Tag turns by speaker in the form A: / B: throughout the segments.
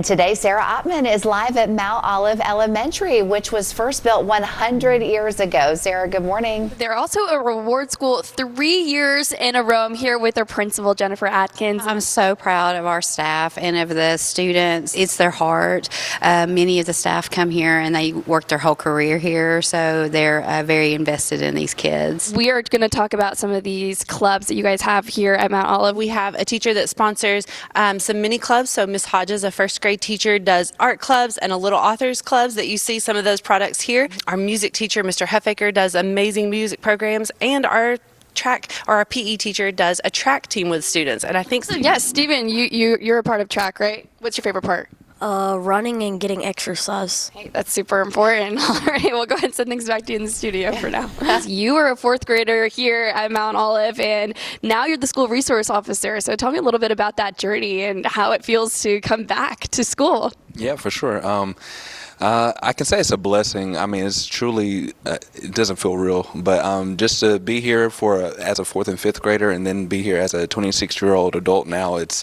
A: Today, Sarah Ottman is live at Mount Olive Elementary, which was first built 100 years ago. Sarah, good morning.
B: They're also a reward school 3 years in a row. I'm here with their principal, Jennifer Atkins.
C: I'm so proud of our staff and of the students. It's their heart. Many of the staff come here and they work their whole career here, so they're very invested in these kids.
B: We are going to talk about some of these clubs that you guys have here at Mount Olive.
D: We have a teacher that sponsors some mini clubs. So Miss Hodges, a first grade teacher, does art clubs and a little authors clubs that you see some of those products here. Our music teacher, Mr. Huffaker, does amazing music programs, and our PE teacher does a track team with students. And I think
B: Yes, Stephen, you're a part of track, right? What's your favorite part?
E: Running and getting exercise.
B: Hey, that's super important. All right, we'll go ahead and send things back to you in the studio for now. You were a fourth grader here at Mount Olive, and now you're the school resource officer. So tell me a little bit about that journey and how it feels to come back to school.
F: Yeah, for sure. I can say it's a blessing. I mean, it's truly, it doesn't feel real, but just to be here as a fourth and fifth grader, and then be here as a 26-year-old adult now, it's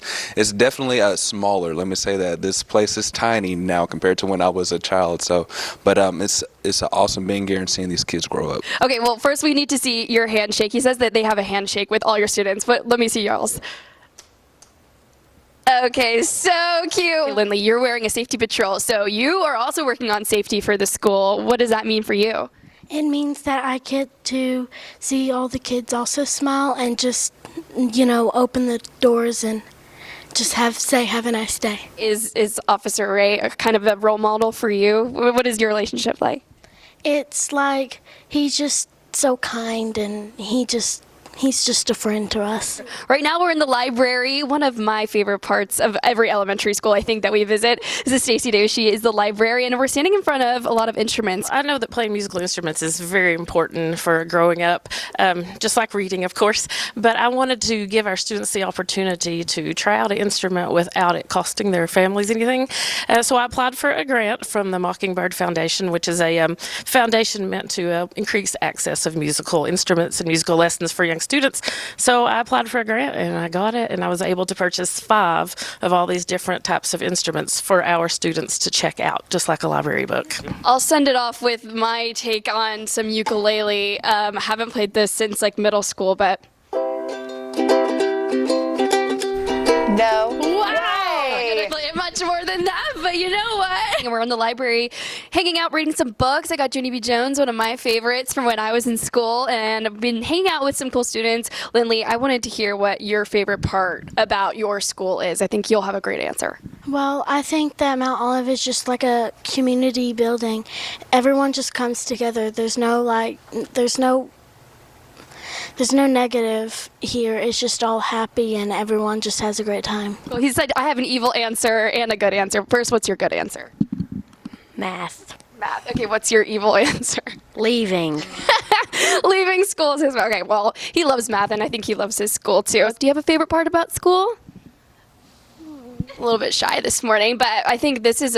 F: definitely smaller. Let me say that this place is tiny now compared to when I was a child. So, but it's awesome being here and seeing these kids grow up.
B: Okay, well, first we need to see your handshake. He says that they have a handshake with all your students, but let me see y'all's. Okay, so cute. Lindley, you're wearing a safety patrol, so you are also working on safety for the school. What does that mean for you?
E: It means that I get to see all the kids also smile and just, open the doors and just say have a nice day.
B: Is Officer Ray a kind of a role model for you? What is your relationship like?
E: It's like he's just so kind and he's just a friend to us.
B: Right now we're in the library. One of my favorite parts of every elementary school I think that we visit is Stacy Davis. She is the librarian, and we're standing in front of a lot of instruments.
D: I know that playing musical instruments is very important for growing up, just like reading, of course. But I wanted to give our students the opportunity to try out an instrument without it costing their families anything. So I applied for a grant from the Mockingbird Foundation, which is a foundation meant to increase access of musical instruments and musical lessons for young students. So I applied for a grant and I got it, and I was able to purchase 5 of all these different types of instruments for our students to check out, just like a library book.
B: I'll send it off with my take on some ukulele. I haven't played this since like middle school, but
A: No.
B: wow! I gotta play it much more than that, but you know what? And we're in the library hanging out, reading some books. I got Junie B. Jones, one of my favorites from when I was in school, and I've been hanging out with some cool students. Lindley, I wanted to hear what your favorite part about your school is. I think you'll have a great answer.
E: Well, I think that Mount Olive is just like a community building. Everyone just comes together. There's no negative here. It's just all happy and everyone just has a great time.
B: Well, he said I have an evil answer and a good answer. First, what's your good answer?
E: Math.
B: Math. Okay, what's your evil answer?
E: Leaving.
B: Leaving school is his. Okay, well, he loves math, and I think he loves his school too. Do you have a favorite part about school? A little bit shy this morning, but I think this is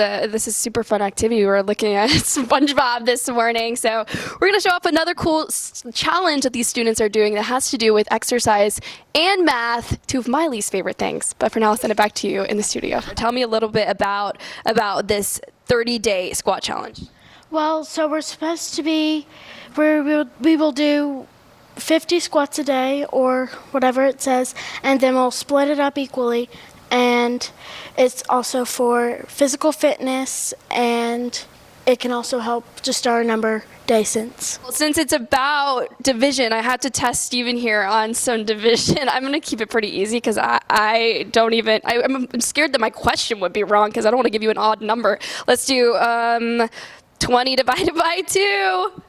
B: super fun activity. We're looking at SpongeBob this morning, so we're going to show off another cool challenge that these students are doing that has to do with exercise and math, 2 of my least favorite things. But for now, I'll send it back to you in the studio. Tell me a little bit about this 30-day squat challenge.
E: Well, so we're supposed to be, we will do 50 squats a day or whatever it says, and then we'll split it up equally. And it's also for physical fitness, and it can also help just our number decence.
B: Well, since it's about division, I had to test Stephen here on some division. I'm going to keep it pretty easy because I'm scared that my question would be wrong because I don't want to give you an odd number. Let's do 20 divided by 2.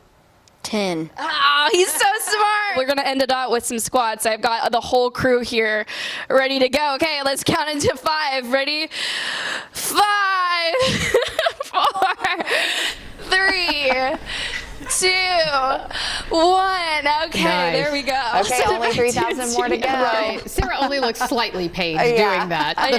E: 10.
B: Oh, he's so smart. We're going to end it out with some squats. I've got the whole crew here ready to go. Okay, let's count into 5. Ready? 5, 4, 3, 2, 1. Okay,
G: Nice.
B: There we go.
A: Okay, only 3,000 more to go.
G: Right. Sarah only looks slightly pained
A: Yeah.
G: doing that.
B: I know.